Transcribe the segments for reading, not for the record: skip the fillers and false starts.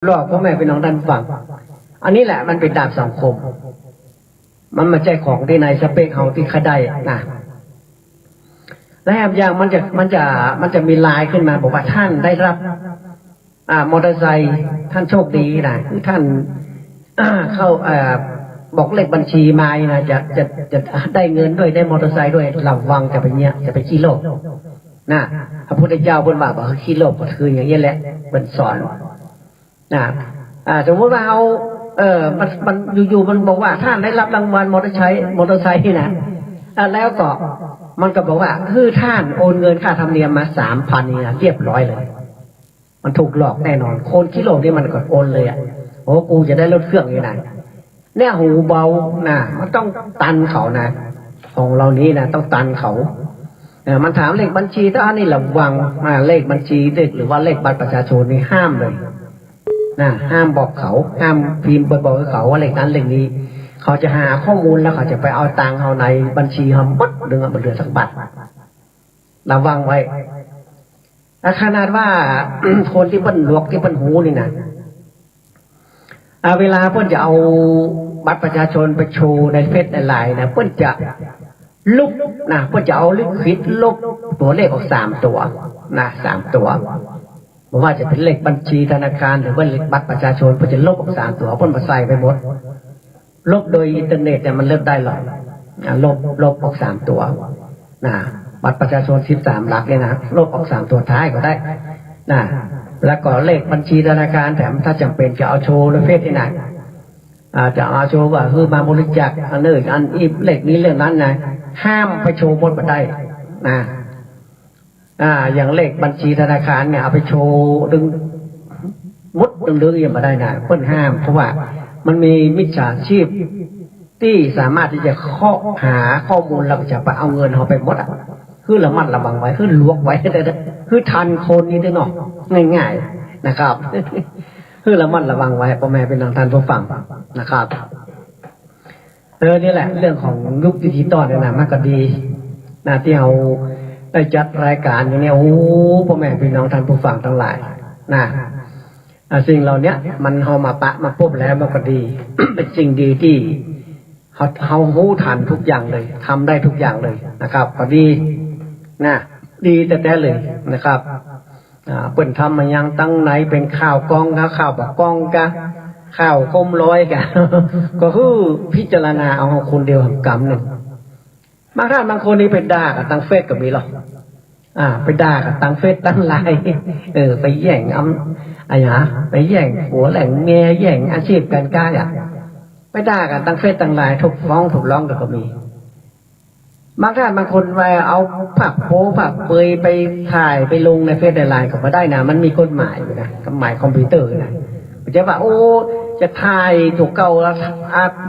หลอกพ่อแม่เป็นน้องดันฟังอันนี้แหละมันเป็นดาบสังคมมันมาใจของที่ในสเปกเขาที่เขาได้นะและแอบอย่างมันจะมีลายขึ้นมาบอกว่าท่านได้รับมอเตอร์ไซค์ท่านโชคดีนะคือท่านเข้าบอกเลขบัญชีมานะจะได้เงินด้วยได้มอเตอร์ไซค์ด้วยระวังจะไปเนี้ยจะไปขี้โลกนะพระพุทธเจ้าบนบาบอกขี้โลกก็คืออย่างนี้แหละเป็นสอนนะสมมติว่าเอามันอยู่ๆมันบอกว่าท่านได้รับรางวัลมอเตอร์ไซค์นะแล้วก็มันก็บอกว่าคือท่านโอนเงินค่าธรรมเนียมมา3,000นี่นะเรียบร้อยเลยมันถูกหลอกแน่นอนคนขี้โลกนี่มันก็โอนเลยโอ้กูจะได้รถเครื่องยังไงเนี่ยหูเบานะมันต้องตันเขานะของเรานี้นะต้องตันเขามันถามเลขบัญชีถ้านี่ระวังเลขบัญชีเลขหรือว่าเลขบัตรประชาชนนี่ห้ามเลยนะห้ามบอกเขาห้ามพิมพ์บอกเขาว่าเลขนั้นเลขนี้เขาจะหาข้อมูลแล้วเขาจะไปเอาตังค์เขาในบัญชีเขาปั๊บดึงเอาเดือนสักบาทระวังไว้ขนาดว่า คนที่เปิ้นลวกที่เปิ้นหูนี่นะเวลาเปิ้นจะเอาบัตรประชาชนไปโชว์ในเฟซในไลน์นะเปิ้นจะลบนะเปิ้นจะเอาลิควิดลบตัวเลขออก3 ตัวนะ3 ตัวไม่ว่าจะเป็นเลขบัญชีธนาคารหรือว่าเลขบัตรประชาชนเปิ้นจะลบออก3 ตัวเปิ้นมาใส่ไปหมดลบโดยอินเทอร์เน็ตเนี่ยมันเลิกได้หรอกลบออก3 ตัวนะบัตรประชาชน13 หลักเนี่ยนะลบออก3 ตัวท้ายก็ได้นะแล้วก็เลขบัญชีธนาคารแถมถ้าจำเป็นจะเอาโชว์ในเฟซที่ไหนจะเอาโชว์ว่าคือมาบริจาคอันนี้อันอีเลขนี้เรื่องนั้นนะห้ามไปโชว์บนบันไดนะอย่างเลขบัญชีธนาคารเนี่ยเอาไปโชว์ดึงอย่างมาได้นะเพิ่นห้ามเพราะว่ามันมีมิจฉาชีพที่สามารถที่จะหาข้อมูลแล้วจะไปเอาเงินเขาไปหมดคือระมัดระวังไว้คือลวกไว้คือทันคนนี้ด้วยเนาะง่ายๆนะครับคือระมัดระวังไว้พ่อแม่เป็นทางท่านผู้ฟังนะครับนี่แหละเรื่องของยุคดิจิตอลเนี่ยนะมันก็ดีนะที่เราได้จัดรายการอย่างนี้โอ้พ่อแม่พี่น้องท่านผู้ฟังทั้งหลายนะสิ่งเหล่านี้มันเอามามาพบแล้วมันก็ดี เป็นสิ่งดีที่เขารู้ทันทุกอย่างเลยทำได้ทุกอย่างเลยนะครับก็ดีนะดีแต่เลยนะครับเปิ่นทำมายังตั้งไหนเป็นข้าวกล้องกะข้าวแบบกล้องกะข้าวก้มร้อยกะ ก็คือพิจารณาเอาคนเดียวกำหนึ่งบางท่านบางคนนี่เป็นด่ากับตั้งเฟซก็มีหรอกไปด่ากับตั้งเฟซตั้งไลน์ไปแย่งไปแย่งหัวแหล่งเมียแย่งอาชีพการค้าไปด่ากันตั้งเฟซตั้งไลน์ถูกฟ้องถูกร้องก็มีบางท่านบางคนไปเอาผักโป๊ผักเปยไปถ่ายไปลงในเฟซในไลน์ก็มาได้นะมันมีกฎหมายอยู่นะกฎหมายคอมพิวเตอร์นะจะว่าโอ้จะถ่ายถูกเก่าแล้ว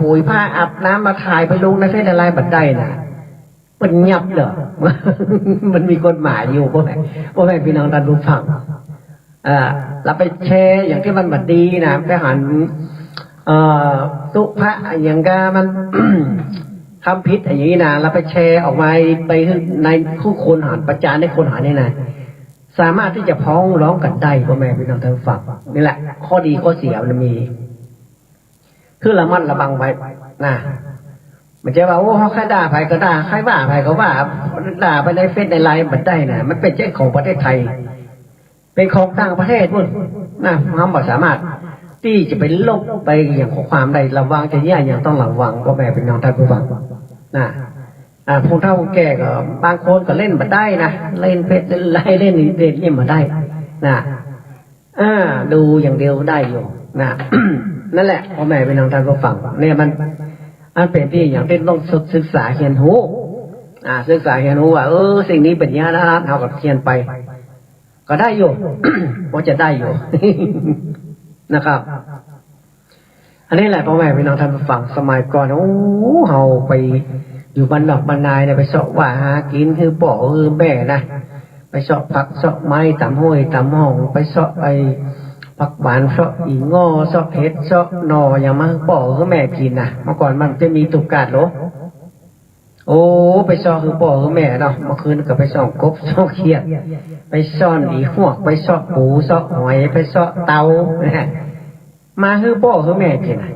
ปุ๋ยผ้าอาบน้ำมาถ่ายไปลงในเฟซในไลน์บัดได้นะมันยับเหรอ มันมีกฎหมายอยู่พวกแม่พี่น้องท่านผู้ฟังเราไปแชร์อย่างที่มันบัดดีนะไปหันตุพระอย่างกามัน ทำพิษอย่างนี้นะเราไปแชร์ออกมาไปในคู่คนหานประจานในคนหานนี่นะสามารถที่จะพ้องร้องกันได้พ่อแม่พี่น้องท่านฟังนี่แหละข้อดีข้อเสียมันมีคือระมัดระวังไว้นะมันจะว่าโอ้เขาใครด่าใครก็ด่าใครว่าใครก็ว่าด่าไปในเฟซในไลน์มันได้นะมันเป็นเจ้าของประเทศไทยเป็นของต่างประเทศพุ่นนะเราไม่สามารถที่จะไปลบไปอย่างของความใดระวังจะแย่อย่างต้องระวังพ่อแม่เป็นน้องท่านผู้ฟังนะผู้เฒ่าแก่ก็บางคนก็เล่นมาได้นะเล่นเพชรเล่นอินเทอร์เน็ตนี่มาได้นะดูอย่างเดียวได้อยู่นะ นั่นแหละพ่อแม่เป็นน้องท่านผู้ฟังเนี่ยมันเป็นที่อย่างที่ต้องศึกษาเรียนรู้ศึกษาเรียนรู้ว่าสิ่งนี้เป็นอย่างนั้นเราก็เรียนไปก็ได้อยู่ ว่าจะได้อยู่ นะครับอันนี้แหละพ่อแม่พี่น้องท่านผู้ฟังสมัยก่อนเฮาไปอยู่บ้านนอกบ้านนายเนี่ยไปเสาะว่าหากินคือป่อคือแม่นะไปเสาะผักเสาะไม้ตำห้วยตำห้องไปเสาะไอผักหวานเสาะอีงอเสาะเห็ดเสาะหน่ออย่างมาป่อคือแม่กินนะเมื่อก่อนมันจะมีตุกกาดหรอไปซ่อนคือป่อคือแม่เนาะเมื่อคืนก็ไปซ่อนกบซ่อนเขียดไปซ่อนอีหวกไปซ่อนปูซ่อนหอยไปซ่อนเตา มาฮื้อพ่อฮื้อแม่เท่าไหร่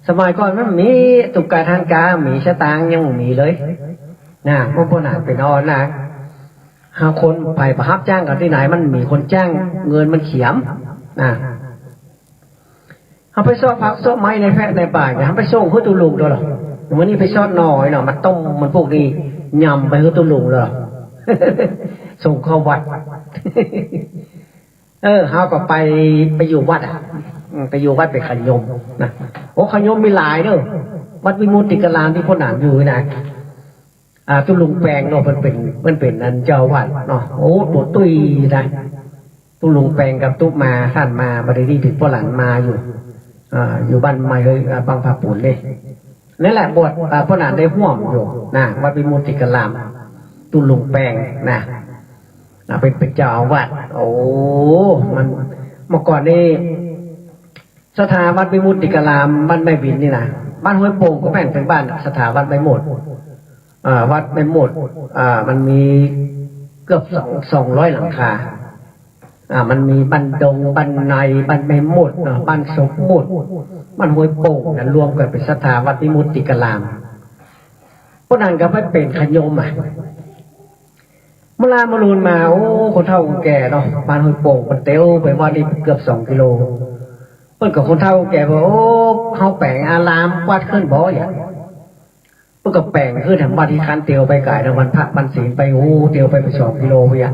สมัยก่อนมันมีตุกกาทางกามีชะตางยังมีเลยพวกหนาเป็นออนนะหาคนไปประทับจ้างกันที่ไหนมันมีคนจ้างเงินมันเขียมเขาไปซ่อพักซ่อไม้ในแพะในป่าเขาไปส่งขึ้นตุลุงด้วยหรอวันนี้ไปซ่อนหน่อยเนาะมันต้มมันพวกนี้ยำไปขึ้นตุลุงเลยส่งเข้าวัดเขาก็ไปอยู่วัดไปอยู่วัดไปขยมนะโอ้ขยมมีหลายเนอะวัดวิมุตติกรามที่พ่อหนานอยู่นะตุลุงแปลงเนาะมันเป็นนันเจ้าวัดเนาะโอ้ตัวตุยนะตุลุงแปลงกับตุ๊มาท่านมาบริดีถึงพ่อหลานมาอยู่บ้านใหม่เลยบางผาปุ่นเลยนั่นแหละบวชพ่อหนานได้ห่วงอยู่นะวัดวิมุตติกรามตุลุงแปลงนะเป็นเจ้าอาวาสโอ้มันเมื่อก่อนนี่สถาวัดวิมุตติกรามบ้านไม่บินนี่นะบ้านห้วยโป่งก็แบ่งเป็นบ้านสถาวัดไม่หมดวัดไม่หมดมันมีเกือบ200 หลังคามันมีบ้านดงบ้านในบ้านไม่หมดบ้านสมหมดบ้านห้วยโป่งนั้นรวมกันเป็นสถาวัดวิมุตติกรามพวกนั้นก็ไม่เป็นขยมเมื่อมาลูนมาโอ้คนเฒ่าคนแก่เนาะบ้านห้วยโป่งมันเตี้ยวไปว่านี่เกือบ2 กิโลเพิ่นกับคนเฒ่าแก่บอกโอ้เฮาแปลงอารามวัดขึ้นบ่อย่างเพิ่นก็แปลงขึ้นทางวัดที่คันเตียวไปไกลทางวันพระวันศีลไปโอ้เตียวไป2 กิโลไปอ่ะ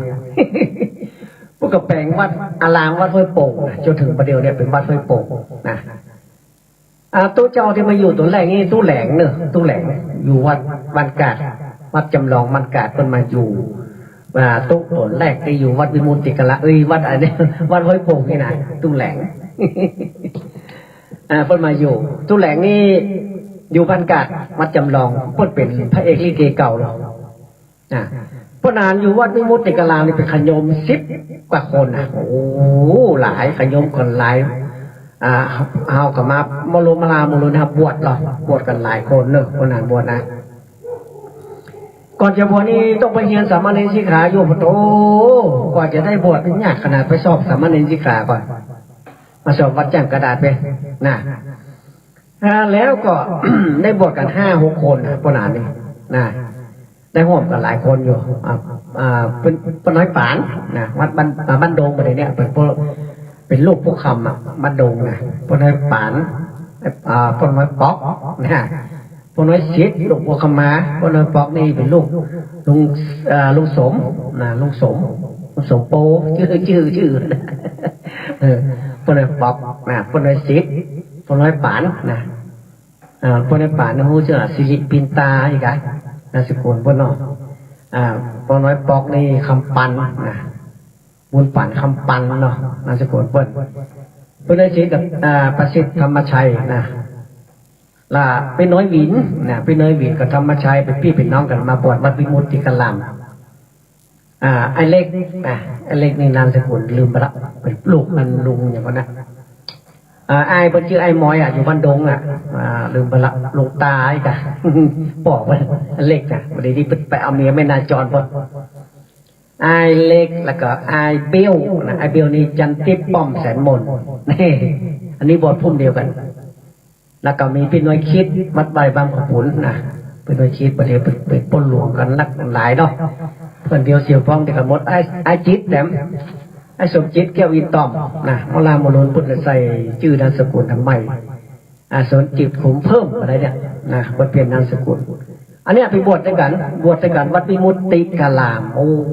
เพิ่นก็แปลงวัดอารามวัดห้วยโป่งจนถึงประเดี๋ยวเนี่ยเป็นวัดห้วยโป่งนะตู้เจ้าที่มาอยู่ตัวแรกนี่ตู้แหลงเนอะตู้แหลงอยู่วัดบ้านกาดวัดจำลองบ้านกาดเพิ่นมาอยู่ตู้ตนแรกที่อยู่วัดวิมุตติกรามวัดอะไรเนี่ยวัดห้วยโป่งนี่นะตู้แหลงเพิ่นมาอยู่ตู้แหลงนี่อยู่บ้านกาดวัดจำลองเพิ่นเป็นพระเอกลิเกเก่าแล้วพ่อนานอยู่วัดวิมุตติกรามนี่เป็นขยม10 กว่าคนโอ้หลายขยมคนหลายเอากับมาโมโลมาลาโมโลนะครับบวชกันหลายคนเนอะพ่อนานบวชนะก่อนจะบวชนี่ต้องไปเรียนสามเณรสิกขาอยู่ปะโตกว่าจะได้บวชเป็นยากขนาดไปสอบสามเณรสิกขาก่อนมาสอบวัดแจ้งกระดาษไปนะแล้วก็ ได้บวชกัน5-6 คนปนานนี่นะได้ห่วมกันหลายคนอยู่เป็นน้อยปานนะวัดบ้านดงอะไรเนี่ยเป็นลูกพวกคำบ้านดงนะเป็นน้อยปานเป็นน้อยป๊อกนะพวกน้อยชิดลูกพวกคำมาพวกน้อยป๊อกนี่เป็นลูกลุงสมนะลุงสมโปชื่อพวกน้อยป๊อกนะพวกน้อยชิดพวกน้อยปานนะพวกน้อยปานนะฮู้ชื่อสิริปินตาอีกไงนามสกุลพวกน้อยพวกน้อยป๊อกนี่คำปันนะบุญปั่นคำปันเนาะนามสกุลเพิ่นได้ชิดกับประสิทธิ์ธรรมชัยนะล่ะเป็นน้อยหวินนะเป็นน้อยหวินกับธรรมชัยเป็นพี่เป็นน้องกันมาบวชวัดวิมุตติกรามไอ้เล็กไอ้เล็กนี่นามสกุลลืมไปละเป็นลูกมันลุงอย่างนั้นนะไอ้เป็นชื่อไอ้มอยอยู่บ้านดงลืมไปละลุงตาไอ้กะบอกว่าไอ้เล็กวันนี้ไปเอาเมียไม่นาจรพอไอ้เล็กแล้วก็ไอ้เบี้ยวนะไอ้เบี้ยวนี่จันทิพย์ป้อมแสนมนนี่อันนี้บทพุ่มเดียวกันแล้วก็มีพี่น้อยคิดวัดใบบางขบุนนะพี่น้อยคิดประเดี๋ยวเป็นปนหลวงกันนักหลายเนาะเพื่อนเดียวเสียวฟ้องเด็กกันหมดไอ้จิตแหลมไอ้สมจิตแก้วอินตอมนะมลาโมโลนพุทธใส่ชื่อนามสกุลทำไมสนจิตขุมเพิ่มอะไรเนี่ยนะมาเปลี่ยนนามสกุลอันนี้ไปบวชด้วยกันวัดวิมุตติกรามโอ้โห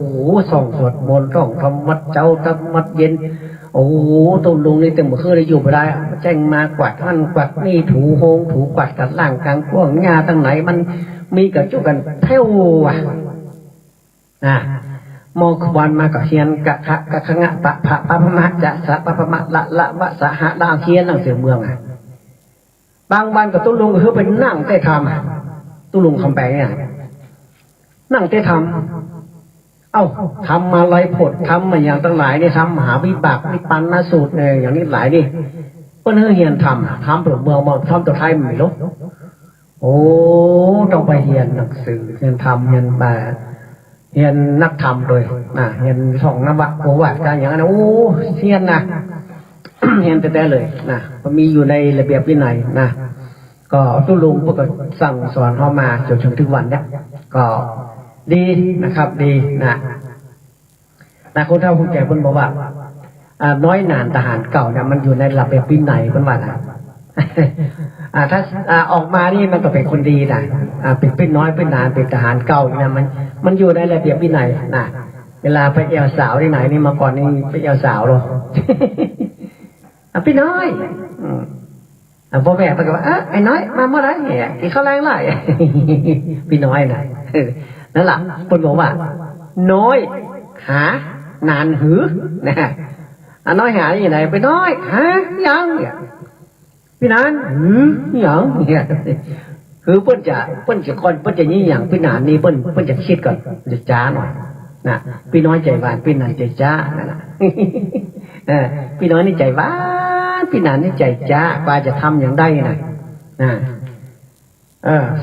ส่องสวดมนต์ท่องธรรมวัดเจ้าธรรมวัดเย็นโอ้ตุลุงนี่เต็มเครื่องเลยอยู่ไปได้แจ้งมากวาดท่านกวาดนี่ถูโฮงถูกวาดกันล่างกลางกว้างงาตั้งไหนมันมีกับจุกันเท่ามองขบวนมากับเฮียนกะขะงะปะพะมะจะสะปะมะละวะสะหะดาวเฮียนหนังสือเมืองบางวันกับตุลุงคือเป็นนั่งได้ทำตุลุงคำแปลงเนี่ยนั่งได้ทำทำมาลอยผดทำมาอย่างตั้งหลายนี่ทำมหาวิบากวิปันนสูตรเนี่ยอย่างนี้หลายนี่เพื่อนเฮียนทำปลุกเมืองมาทำตัวไทยไม่รู้โอ้ต้องไปเฮียนหนังสือเฮียนทำเฮียนแบบเฮียนนักธรรมโดยเฮียนส่องนวะโอวัตการอย่างนั้นโอ้เฮียนนะ เห็นแต่เลยนะมันมีอยู่ในระเบียบวินัยนะก็ตุลุงพวกก็สั่งสอนเข้ามาจนถึงวันเนี้ยก็ดีนะครับดีนะคนเฒ่าคนแก่คนบอกว่าน้อยนานทหารเก่าเนี่ยมันอยู่ในระเบียบวินัยคนว่านะถ้าออกมานี่มันก็เป็นคนดีนะเป็นน้อยเป็นนานเป็นทหารเก่าเนี่ยมันอยู่ในระเบียบวินัยนะเวลาไปเอวสาวที่ไหนนี่มาก่อนนี่ไปเอวสาวหรอพี่น้อยพ่อแม่ไปก็ว่าไอ้น้อยมาเมื่อไรเนี่ยกินข้าวแรงไรพี่น้อยนะนั่นแหละคนบอกว่าน้อยหานานหือนะน้อยหาอย่างไรไปน้อยหายังเนี่ยพี่นานหือยังเนี่ยคือเพิ่นจะก่อนเพิ่นจะยี่อย่างพี่นานนี่เพิ่นจะคิดก่อนจะจ้าหน่อยนะพี่น้อยใจหวานพี่นานใจจ้านั่นแหละพี่น้อยนี่ใจหวานพี่นานนี่ใจจ้าว่าจะทำอย่างได้นะ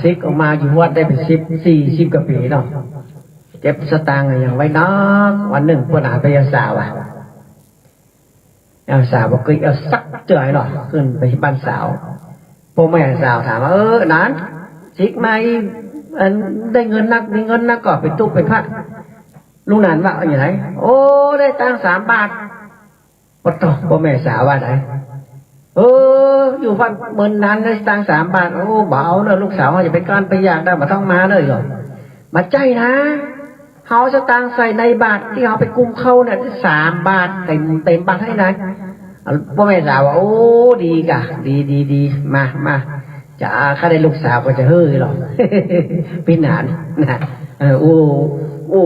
ซิกออกมาอยู่วัดได้เป็น40 กว่าปีเนาะเก็บสตางค์อย่างไว้นักวันหนึ่งพวกหนาไปเอาสาวบอกเคยเอาสักเจอหรอขึ้นไปบ้านสาวพ่อแม่สาวถามว่านั้นซิกไม่ได้เงินนักมีเงินนักก็ไปตุ๊กไปพักลุงนานว่าอย่างไรโอ้ได้ตังค์3 บาทพ่อแม่สาวว่าไหนอยู่บ้านเมืองนั้นได้ตังค์3 บาทโอ้เบาเนอะลูกสาวจะไปการไปอยากได้มาต้องมาเลยเหรอมาใจนะเขาจะตังใส่ในบาทที่เขาไปกุมเข้าเนี่ย3 บาทเต็มบาทให้นะพ่อแม่สาวว่าโอ้ดีกะดีมาจะข้าได้ลูกสาวก็จะเฮ้ยหรอกพี่หนานนะ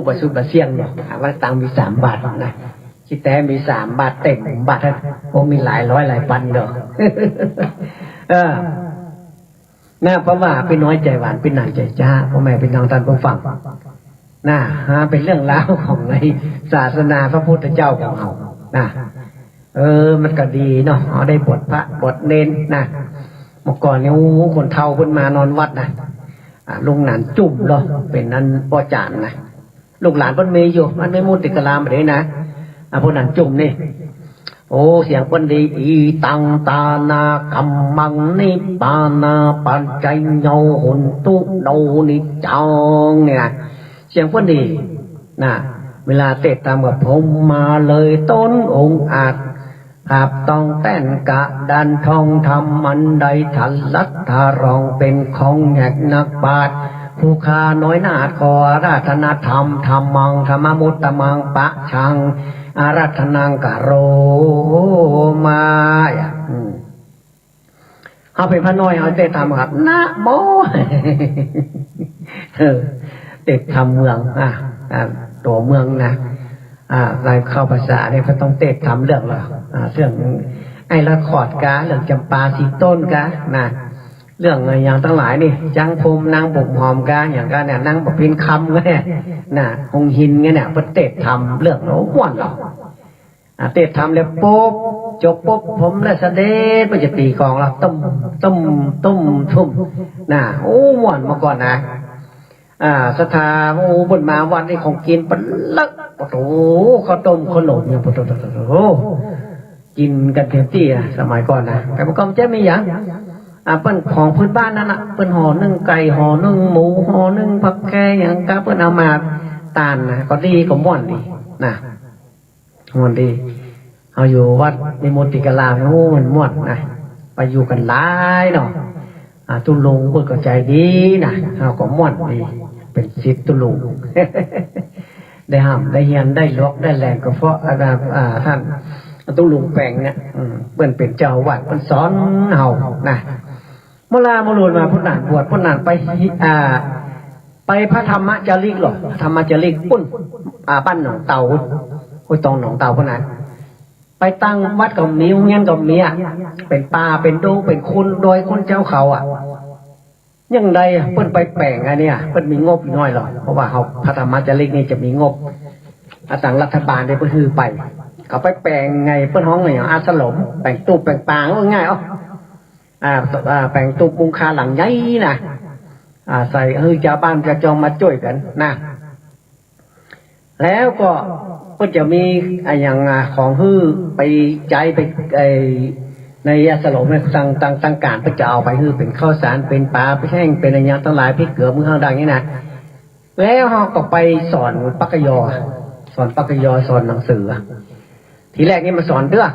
ประสุดประเสียงหรอกว่าตังมี3 บาทนะคิดแต่มี3 บาทเต็มบาทโอ้มีหลายร้อยหลายพันเด้อน่าเพราะว่าเป็นน้อยใจหวานเป็นหนานใจจ้าพ่อแม่เป็นน้องท่านผู้ฟังเป็นเรื่องราวของในศาสนาพระพุทธเจ้าของเรามันก็ดีเนาะได้บทพระบทเนนนะเมื่อก่อนเนี่ยคนเฒ่าคนมานอนวัดนะลุงหนานจุ่มเนาะเป็นนั้นพ่อจานนะลูกหลานเพิ่นมีอยู่มันไม่มุติกะลามเลยนะพวกนั้นจุ่มนี่โอ้เสียงเพิ่นดีอีตังตานากัมมังนิปานาปัจจัยโยหุนตุโนนิจังเนี่ยเสียงเพิ่นดีนะเวลาเตะตามกับผมมาเลยต้นองค์อาจขับต้องเต้นกะดันทองทำมันใดทันลัดทารองเป็นของแหกนักบาทผู้คาน้อยนาดขอราธนาธรรมธรรมังธรรมมุตตมังปะชังอารัธนังกะโรมาเอาเป็นพระน้อยเอาเตะทำครับนะโมเตะทำเมืองตัวเมืองนะรายเข้าภาษาเนี่ยเขาต้องเตะทำเรื่องหรอเรื่องไอ้ละขอดกาเรื่องจำปาสีต้นกานะเรื่องอย่างทั้งหลายนี่จังพมนางบุกหอมกาอย่างกาเนี่ยนางบอกพินคำเนี่ยนะหงหินเนี่ยเพิ่นเตะทำเรื่องโน้หวนหรอเตะทำแล้วปุ๊บจบปุ๊บผมและเสด็จมันจะตีกองเราตุ้มทุ่มนะโอ้หวนมาก่อนนะสถาโอ้บนมาวันนี้ของกินเป็นลักโอ้โหข้าวต้มขนมเนี่ยโอ้กินกันเต็มที่สมัยก่อนนะแต่เมื่อก่อนจะมีอย่างเป็นของพื้นบ้านนั่นน่ะเป็นห่อนึ่งไก่ห่อนึ่งหมูห่อนึ่งผักแกงอย่างก็เป็นเอามาตานนะก็ดีก็ม่วนดีนะม่วนดีเอาอยู่วัดในมณฑิกาลามโอ้มันม่วนนะไปอยู่กันหลายเนาะตุลุงเพิ่นก็ใจดีนะเอาก็ม่วนดีเป็นศิษย์ตุลุงได้ห้ามได้เฮียนได้ลวกได้แรงก็เพราะท่านตุลุงแปลงเนี่ยเพิ่นเป็นเจ้าวัดเพิ่นสอนเฮานะเมื่อลามาลุนมาพุทธานบวชพุทธานไปพระธรรมจาริกหรอธรรมจาริกปุ้นบ้านหนองเต่าห้วยตองหนองเต่าพุ่นนั้นไปตั้งวัดกับมีเงี้ยกับเมียเป็นป่าเป็นโดเป็นคุณโดยคนเจ้าเขายังไงเพิ่นไปแปลงอันเนี้ยเพิ่นมีงบน้อยหรอกเพราะว่าเขาพระธรรมจาริกนี่จะมีงบต่างรัฐบาลได้เพิ่นฮือไปเขาไปแปลงไงเพิ่นห้องไงอย่างอาสลมแปลงตู้แปลงปางว่าง่ายแปลงตู้มุงคาหลังใหญ่นะใส่ชาวบ้านจะจองมาช่วยกันนะ แล้วก็ก็จะมีอย่างของฮื้อไปใจไปในยาสลบในต่างการก็จะเอาไปฮื้อเป็นข้าวสารเป็นปลาไปแห้งเป็นอะไรอย่างทั้งหลายพริกเกลือมือข้างดังนี้นะแล้วเขาก็ไปสอนปักกยอสอนปักกยอสอนหนังสือทีแรกนี่มาสอนเด้อ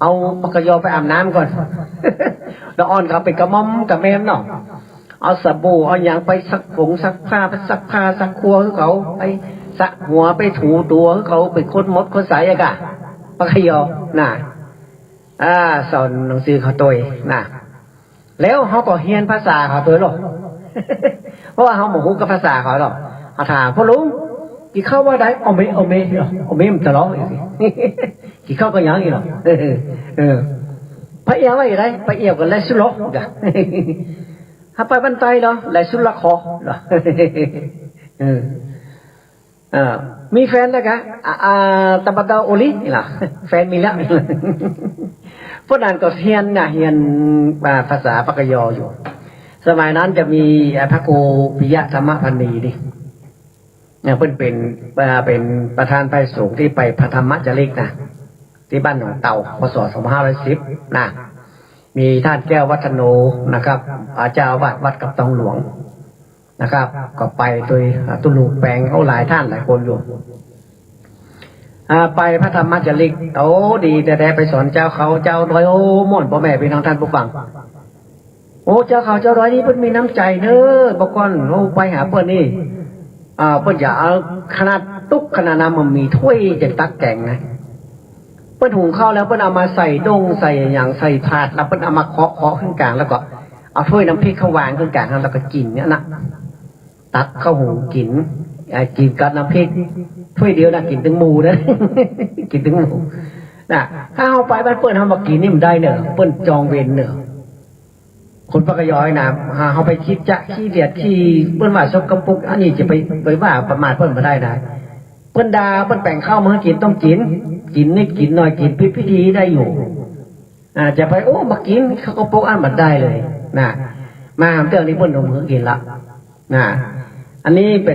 เอาปักกยอไปอาบน้ำก่อนแล้วอ่อนเขาไปกระม่อมกระแม่เนาะเอาสบู่เอาอย่างไปซักผงซักผ้าไปซักผ้าซักครัวเขาไปซักหัวไปถูตัวเขาไปค้นมดค้นสายอะกะปักกยอน่ะสอนหนังสือเขาตัวน่ะแล้วเขาก็เรียนภาษาเขาตัวหรอกเพราะว่าเขาหมกกับภาษาเขาหรอกเขาถามพ่อลุงกี่เข้าว่าได้เอาเมมันจะร้องอีกกี่เข้าก็ยังอีกหรอพระเอวว่าอย่างไรพระเอวกันไรสุรกจ้ะถ้าไปบันไตเนาะไรสุรคอเหรอมีแฟนแล้วกะตะบัดดาโอลิเหรอแฟนมีแล้วพวกนั้นก็เฮียนนะเฮียนภาษาปักกยออยู่สมัยนั้นจะมีพระครูปิยะธรรมพันนีดิเพิ่นเป็นประธานไพศาลที่ไปพระธรรมจริกนะที่บ้านหนองเต่าพศ2510นะมีท่านแก้ววัฒโนนะครับอาจารย์วัดกับตองหลวงนะครับก็ไปโดยตุลูแปลงเขาหลายท่านหลายคนอยู่ไปพระธรรมจริกโอ้ดีแต่ไปสอนเจ้าเขาเจ้าร้อยโอ้ม่อนพ่อแม่พี่น้องท่านผู้ฟังโอ้เจ้าเขาเจ้าร้อยนี่เพิ่นมีน้ำใจเน้อบอกก่อนโอ้ไปหาเพิ่นนี่เพิ่นอย่าเอาขนาดตุ๊กขนาดน้ำมันมีถ้วยจะตักแกงนะเพิ่นหุงข้าวแล้วเพิ่นเอามาใส่ดงใส่อย่างใส่ถาดแล้วเพิ่นเอามาเคาะขึ้นกลางแล้วก็เอาถ้วยน้ำพริกเข้าวางขึ้นกลางแล้วก็กินเนี่ยนะตักข้าวหุงกินกับน้ำพริกถ้วยเดียวนะกินถึงหมูนะกินถึงหมูนะถ้าเอาไปบ้านเปิ้นเอามากินนี่มันได้เนอะเปิ้นจองเวรเนอะคนปักกยอยนะเอาไปคิดจะขี้เดียดขี้เปิ้นว่าซกกระปุกอันนี้จะไปว่าประมาทเปิ้นมาได้นะเปิ้นดาเปิ้นแป่งข้าวมาให้กินต้องกินนิดกินหน่อยกินพิธีได้อยู่จะไปโอ้มากินเขาก็โป๊กอันมันได้เลยนะมาทำเรื่องนี้เปิ้นเอามือกินละนะอันนี้เ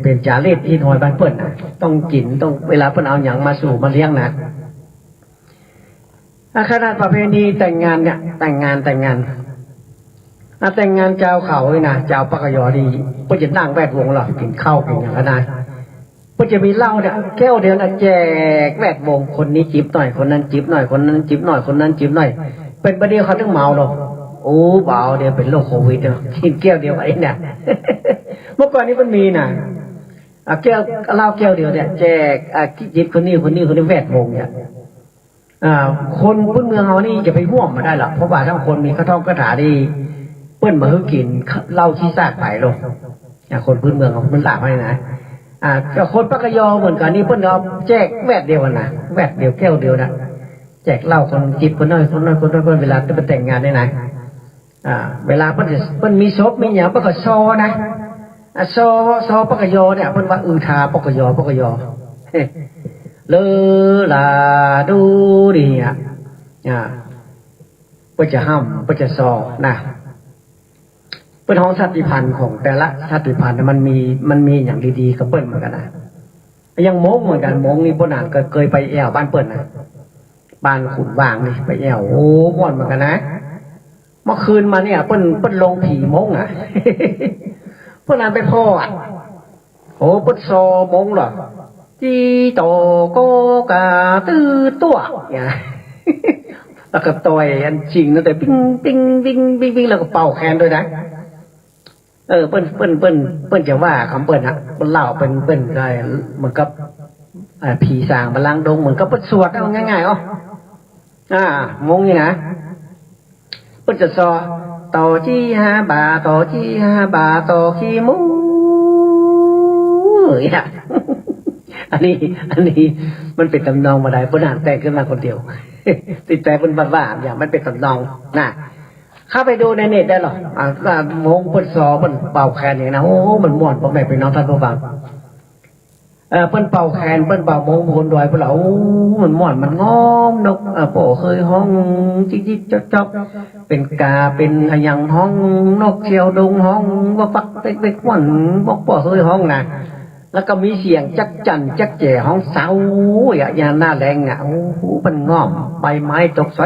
ป็นจารีตที่หน่อยบ้านเปิ้นนะต้องกินต้องเวลาเปิ้นเอาอย่างมาสู่มาเลี้ยงนะขนาดประเพณีแต่งงานเนี่ยแต่งงานแต่งงานเจ้าเขาเลยนะเจ้าปักกยอดีเพื่อจะนั่งแวดวงหรอกินข้าวกินอย่างนั้นเพื่อจะมีเหล้าเนี่ยแก้วเดียวนะแจกแวดวงคนนี้จิบหน่อยคนนั้นจิบหน่อยคนนั้นจิบหน่อยคนนั้นจิบหน่อยเป็นประเดี๋ยวเขาต้องเมาหรอกโอ้เบาเดี๋ยวเป็นโรคโควิดเนาะกินแก้วเดียวไอ้เนี่ยเมื่อก่อนนี้มันมีนะแก้วเหล้าแก้วเดียวเนี่ยแจกจิบคนนี้แวดวงเนี่ยคนพื้นเมืองเรานี่จะไปห่วงมาได้หรอกเพราะว่าทั้งคนมีกระท่อมกระถาดีเปิ้นมาให้กินเหล้าที่ซากไผ่ลงคนพื้นเมืองเขามันหลาบให้นะก็คนปักกยอเหมือนกันนี่เปิ้นเอาแจกแวดเดียวนะแวดเดียวแก้วเดียวนะแจกเหล้าคนจิบคนน้อยเวลาจะไปแต่งงานได้ไหนเวลาเปิ้นมีศพมีอย่างเปิ้นก็ซอนะซอปักกยอเนี่ยเปิ้นว่าทาปักกยอเลอลาดูดีอ่ะเปิ้นจะห้ามเปิ้นจะซอนะเป็นห้องชาติพันธุ์ของแต่ละชาติพันธุ์มันมีอย่างดีๆกับเปิ้ลเหมือนกันนะยังมงเหมือนกันมงนี่ปนานเคยไปแอวบ้านเปิ้ลนะบ้านขุนวางนี่ไปแอวโอ้ม่วนเหมือนกันนะเมื่อคืนมาเนี่ยเปิ้ลลงผีมงอ่ะเปิ้ลนานไปพ่ออ่ะโอ้เปิ้ลซอมงหรอจีโตโกกาตื้อตัวเนี่ยแล้วก็ต่อยอันจริงนะแต่ปิ้งแล้วก็เป่าแคนด้วยนะเปิ้นจะว่าคำเปิ้นนะเปิ้นเล่าเป็นไงเหมือนกับผีสางบาลังดงเหมือนกับเปิ้นสวดง่ายๆงงนี่นะเปิ้นจะซอต่อจี้5 บาทต่อจี้5 บาทต่อขี้มูเนี่ยอันนี้มันเป็นตำนองมาได้เปิ้นอ่านแต่งขึ้นมาคนเดียวติดใจเปิ้นบ้าๆอย่างมันเป็นตำนองนะเข้าไปดูในเน็ตได้หรอมงเปิ้นซอเปิ้นเป่าแคนอย่างนะโอ้มันม่วนพ่อแม่พี่น้องท่านผู้ฟังเปิ้นเป่าแคนเปิ้นเป่ามงบนดอยเปิ้นโอ้มันม่วนมันง้อมนกโป้เคยห้องจิ๊กๆจ๊อกๆเป็นกาเป็นอย่างห้องนกเชียวดงห้องว่าปักเต็กๆม่วนบ่เคยห้องนะ แล้วก็มีเสียงจักจั่นจักแจ๋ห้องเสาอย่างหน้าแรงอ่ะโอ้โหมันง่อมใบไม้ตกใส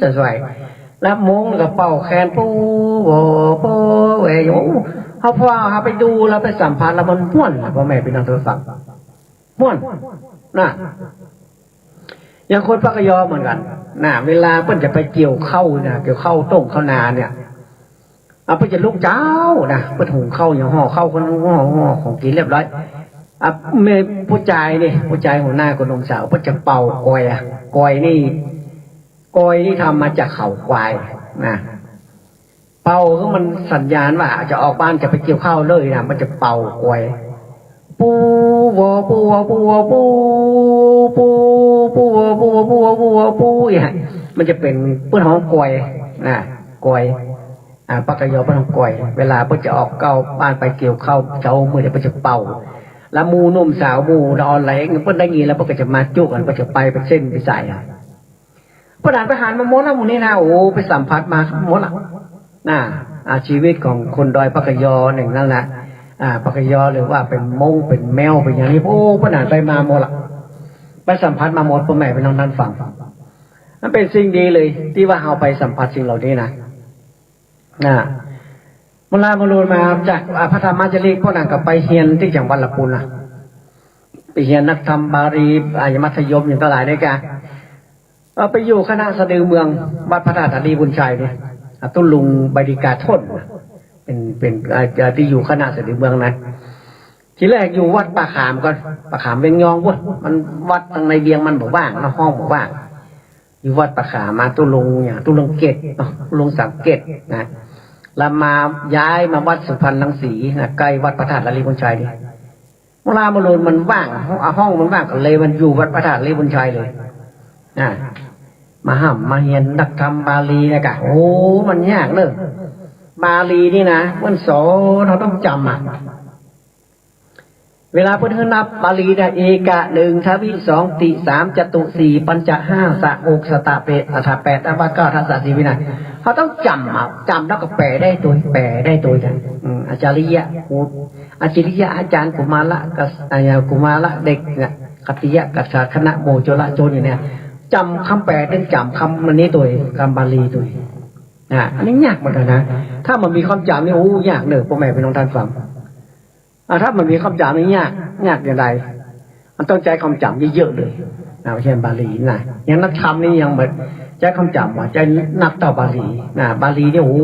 สวยแล้วมงกับเป่าแคนปูโอ้โหเว้ยโอ้เขาพอเขาไปดูแล้วไปสัมผัสแล้วมันม่วนพ่อแม่พี่น้องทุกท่านม่วนนะอย่างคนพักยอเหมือนกันนะเวลาเพิ่นจะไปเกี่ยวเข้านะเกี่ยวเข้าต้มข้าวนาเนี่ยเพิ่นจะลุกเจ้านะเพิ่นหุงข้าวอย่างห่อข้าวคนห่อของกินเรียบร้อยเมื่อผู้ชายนี่ผู้ชายหัวหน้าคนนมสาวเพิ่นจะเป่ากอยกอยนี่ทำมาจากเข่าควายนะเป่าก็มันสัญญาณว่าจะออกบ้านจะไปเกี่ยวข้าวเลยนะมันจะเป่ากอยปูวอปูวอปูวอปูปูปูวอปูวอปูวอปูวอปูอย่างมันจะเป็นเพื่อนของกอยนะกอยปักกะยอเพื่อนของกอยเวลาเพื่อจะออกเก้าบ้านไปเกี่ยวข้าวเจ้ามือเดี๋ยวเพื่อจะเป่าแล้วมูนุ่มสาวมูดอนไหลเพื่อนได้ยินแล้วเพื่อจะมาจุกันเพื่อจะไปเป็นเส้นไปใส่พระด่านทหารมาหมดแล้วมูนี่นะโอ้ไปสัมผัสมาหมดละน่ะชีวิตของคนดอยปักกะยอหนึ่งนั่นแหละปักกะยอหรือว่าเป็นมงเป็นแมวเป็นอย่างนี้โอ้พระด่านไปมาหมดละไปสัมผัสมาหมดพ่อแม่ไปน้องนั่นฟังนั่นเป็นสิ่งดีเลยที่ว่าเอาไปสัมผัสสิ่งเหล่านี้นะเวลามาลูนมาจากพระธรรมจารีพวกนั้นก็ไปเฮียนที่จังหวัดลำพูนนะไปเฮียนนักธรรมบาลีมัธยมอย่างตลาดนี่กันไปอยู่คณะสะดือเมืองวัดพระธาตุลีบุญชัยเนี่ยตุ้ลุงใบดิกาทนเป็นที่อยู่คณะสะดือเมืองนั้นทีแรกอยู่วัดป่าขามก่อนป่าขามเวียงยองวะมันวัดทางในเวียงมันบอกว่างนะห้องบอกว่างอยู่วัดป่าขามมาตุ้ลุงอย่างตุ้ลุงเกตตุ้ลุงสังเกตนะแล้วมาย้ายมาวัดสุพรรณรังสีนะใกล้วัดพระธาตุลีบุญชัยนี่เวลามาโลนมันว่างห้องมันว่างก็เลยมันอยู่วัดพระธาตุลีบุญชัยเลยมาห้ามมาเฮียนนักธรรมบาลีนะกะโอ้มันยากเนอะบาลีนี่นะมันสอนเราต้องจำเวลาเพื่อนนับบาลีนะเอกะหนึ่งทวิสองติสามจตุสี่ปัญจห้าสะอกสตะเปตอัฏฐแปดอวาเก้าทัศสสีวินัยเขาต้องจำแล้วก็แปลได้ตัวกันอาจารย์อาจารย์กุมาละเด็กเนี่ยคติยะกัสสะคณะโมโจระโจนอย่างเนี้ยจำคำแปลต้องจำคำมันนี้ตัวคำบาลีตัวอันนี้ยากเหมือนกันนะถ้ามันมีความจำนี่โอ้ยากเนอะพ่อแม่พี่น้องท่านฟังถ้ามันมีความจำนี่ยากอย่างไรมันต้องใจความจำเยอะๆเลยไม่ใช่บาลีนะอย่างนักธรรมนี่ยังแบบใจความจำว่าใจนักต่อบาลีบาลีเนี่ยโอ้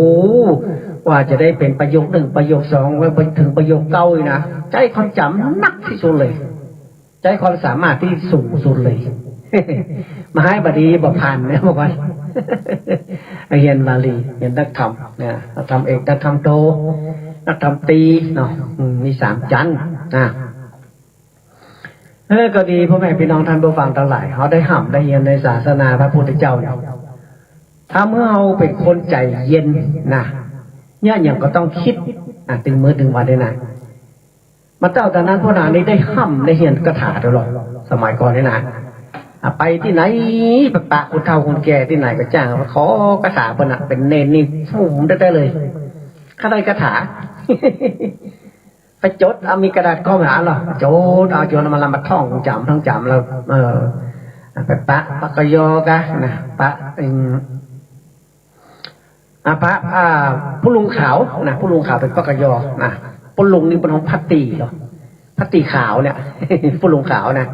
ว่าจะได้เป็นประโยคหนึ่งประโยคสองไปถึงประโยคเก้าเลยนะใจความจำนักที่สุดเลยใจความสามารถที่สูงสุดเลยมาให้บาลีบอกผ่านเนี่ยบอกว่าเรียนบาลีเรียนนักธรรมเนี่ยนักธรรมเอกนักธรรมโตนักธรรมตีเนาะมี3 ชั้นก็ดีพ่อแม่พี่น้องท่านผู้ฟังทั้งหลายเขาได้ห้ามได้เรียนในศาสนาพระพุทธเจ้าเนี่ยถ้าเมื่อเราเป็นคนใจเย็นนะเนี่ยอย่างก็ต้องคิดถึงมื้อถึงวันได้นะมาเจ้าตอนนั้นพระนางนี้ได้ห้ามได้เรียนคาถาตลอดสมัยก่อนนี่นะไปที่ไหนไปปะคนเฒ่าคนแก่ที่ไหนก็จ้างมาขอกระถาเป็นเนนนี่สุ่มได้เลยข้าได้กระถาไปจดมีกระดาษข้อหาหรอโจดเอาโจดมาลำมาท่องจำแล้วไปปะกะยอกะนะปะพระผู้ลุงขาวนะผู้ลุงขาวเป็นปะกะยอนะผู้ลุงนี่เป็นของพัตตีเหรอพัตตีขาวเนี่ยผู้ลุงขาวนะ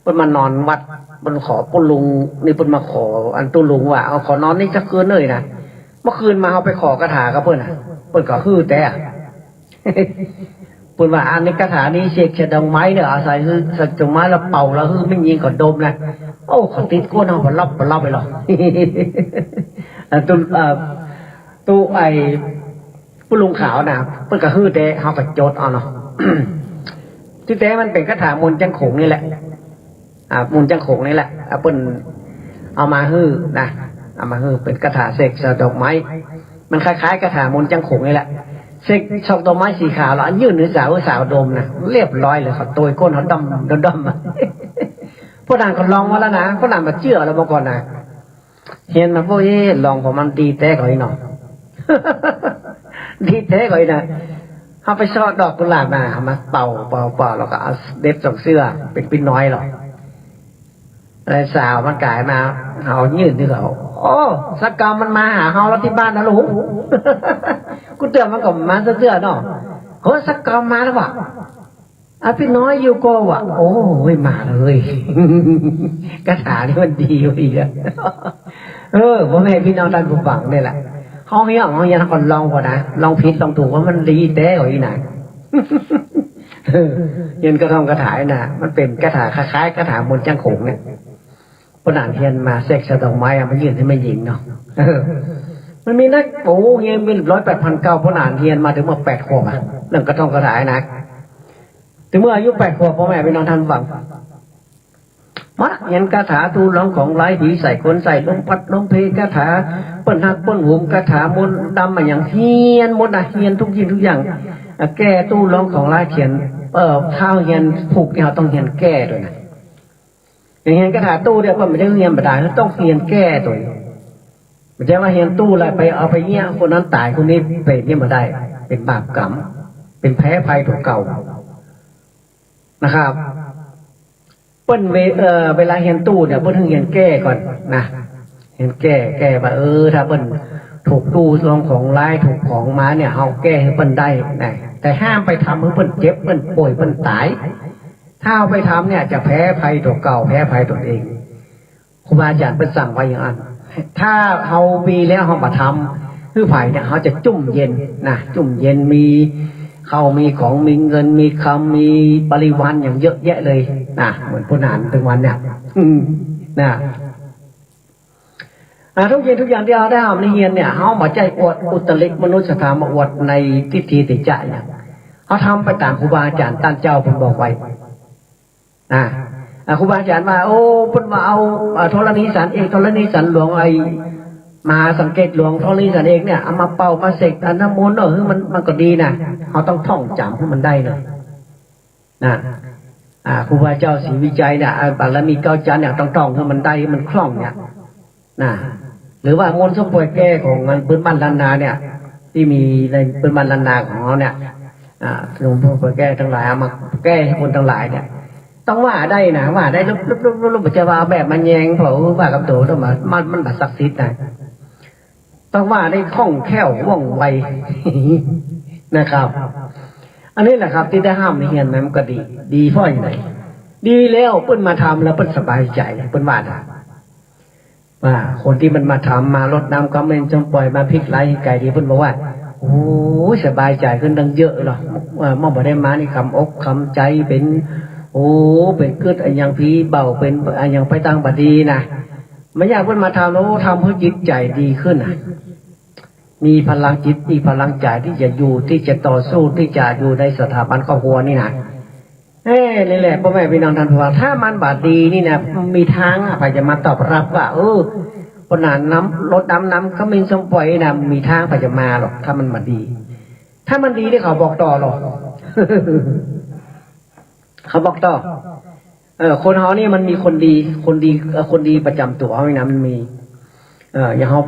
เป็นมานอนวัดมันขอผู้ลุงนี่เป็นมาขออันตุลุงว่าเอาขอนอนนี่จะคืนเลยนะเมื่อคืนมาเอาไปขอกระถากับเพื่อนเพื่อนก็ฮือแต่เพื่อนว่าอันนี้กระถานี้เช็คดอกไม้เนี่ยอาศัยฮือสักดอกไม้แล้วเป่าแล้วฮือไม่ยิงก่อนดมนะโอ้ขอติดก้นเอาไปรับไปหรอตู้ไอผู้ลุงขาวนะเพื่อนก็ฮือแต่เขาก็โจดเอาเนาะที่แต่มันเป็นกระถามนจังขงนี่แหละมูลจังขงนี่แหละเปิ้นเอามาฮื้อนะเอามาฮื้อเป็นกระถาเสกดอกไม้มันคล้ายๆกระถามูลจังขงนี่แหละเสกชอกดอกไม้สีขาวแล้วยื่นเนื้อสาวดมนะเรียบร้อยเลยเขาโตยก้นเขาดำพวกนางก็ลองมาแล้วนะพวกนางมาเชื่อแล้วมาก่อนนะเห็นมาพวกลองของมันดีแท้ก่อนหน่อยดีแท้ก่อนนะเฮ เขาไปซ่อดอกกุหลาบมาเป่าแล้วก็เอาเด็ดส่งเสื้อเป็นปิ้นน้อยหรอกอะไรสาวมันกายมาเขายืนที่เขาโอ้สักกรรมมันมาหาเขาแล้วที่บ้านนะลูกกูเตือนมันก็มาเสื้อเนาะโอ้สักกรรมมาแล้ววะพี่น้อยอยู่ก็วะโอ้ไม่มาเลยกระถานี่มันดีอีกอะพ่อแม่พี่น้องท่านผู้ฟังนี่แหละห้องนี้ห้องนี้ท่านคนลองก่อนนะลองผิดลองถูกว่ามันดีแท้กว่าอีไหนเย็นกระทำกระถายนะมันเป็นกระถาคล้ายๆกระถามนจังขงเนี่ยพนานเทียนมาเสกสะดอกไม้มายืนให้ไม่ยิงเนาะมันมีนักโอ้เงี้ยเป็น108,900พนานเทียนมาถึงเมื่อ8 ขวบอ่ะเรื่องกระทำกระถายนะถึงเมื่ออายุ8 ขวบพ่อแม่พี่น้องท่านฟังมักเห็นคาถาทูลร้องของไร้ผีใส่คนใส่ลมพัดลมเพคาถาเปิ้นหักเปิ้นหุมคาถามนดำมาอย่างเฮียนมดเฮียนทุกยินทุกอย่างแก้ตู้ร้องของไร้เขียนเท้าเฮียนผูกเนี่ยต้องเฮียนแก้ด้วยนะอย่างเฮียนคาถาตู้เนี่ยมันไม่ใช่เฮียนบันไดเขาต้องเฮียนแก้ตัวไม่ใช่ว่าเฮียนตู้อะไรไปเอาไปเงี้ยคนนั้นตายคนนี้เปรตเนี่ยมาได้เป็นบาปกรรมเป็นแพ้ภัยถูกเก่านะครับเปิ้นเวลาเฮียนตู้เนี่ยเปิ้นถึงเฮียนแก้ก่อนนะเฮียนแก้ว่าถ้าเปิ้นถูกตู้ลองของร้ายถูกของมาเนี่ยเอาแก้ให้เปิ้นได้นะแต่ห้ามไปทำให้เปิ้นเจ็บเปิ้นป่วยเปิ้นตายถ้าเอาไปทำเนี่ยจะแพ้ภัยถูกเก่าแพ้ภัยตัวเองครูบาอาจารย์เปิ้นสั่งไว้อย่างนั้นถ้าเอามีแล้วเอามาทำคือไผ่เนี่ยเขาจะจุ่มเย็นนะจุ่มเย็นมีเขามีของมีเงินมีคำมีบริวารอย่างเยอะแยะเลยนะเหมือนพนานถึงวันเนี่ยนะทุกอย่างที่เราได้ทำในเฮียนเนี่ยเขามาใจอวดอุตริกมนุษยธรรมมาอวดในทิฏฐิติจะเนี่ยเขาทำไปตามครูบาอาจารย์ท่านเจ้าผมบอกไว้ครูบาอาจารย์มาโอ้พุ่นมาเอาธรณีสารเอกธรณีสารหลวงไอมาสังเกตหลวงธรณีสารเอกเนี่ยเอามาเป่ามาเสกน้ำมนต์มันก็ดีนะเขาต้องท่องจำให้มันได้เลยนะครูบาเจ้าศรีวิจัยเนี่ยบารมี9 จันทร์เนี่ยต้องท่องให้มันได้มันคล่องเนี่ยนะหรือว่ามนต์สมป่วยแก้ของมันพื้นบ้านล้านนาเนี่ยที่มีในพื้นบ้านล้านนาของเขาเนี่ยหลวงพ่อป่วยแก้ทั้งหลายเอามาแก้ให้คนทั้งหลายเนี่ยต้องว่าได้นะว่าได้ลุบจะว่าแบบมันแยงเผาว่ากับโตต้องมันแบบศักดิ์สิทธิ์นะต้องว่าได้คล่องแคล่วว่องไวนะครับอันนี้แหละครับที่ได้ห้ามในเฮียนมันก็ดีเพราะอย่างไรดีแล้วเปิ้นมาทำแล้วเปิ้นสบายใจเปิ้นว่าคนที่มันมาทำมารดน้ำก็ไม่จำปล่อยมาพลิกไล่ไก่ดีเปิ้นบอกว่าโอ้สบายใจขึ้นดังเยอะหรอกมองบ่ได้มานี่คำอกคำใจเป็นโอ้เป็นเกิดอย่างพีเบาเป็นอย่างไปตั้งบัดดีนะไม่อยากเพิ่นมาทำแล้วทำให้จิตใจดีขึ้นมีพลังจิตมีพลังใจที่จะอยู่ที่จะต่อสู้ที่จะอยู่ในสถาบันครอบครัวนี่นะนี่แหละพ่อแม่พี่น้องท่านผู้ฟังถ้ามันบาดดีนี่นะมีทางไปจะมาตอบรับว่าคนนั้นรถน้ำเขาไม่สมปล่อยนะมีทางไปจะมาหรอกถ้ามันบาดดีถ้ามันดีที่เขาบอกต่อหรอกเขาบอกต่อคนเขานี่มันมีคนดีประจำตัวเขานะมันมีอย่างเขา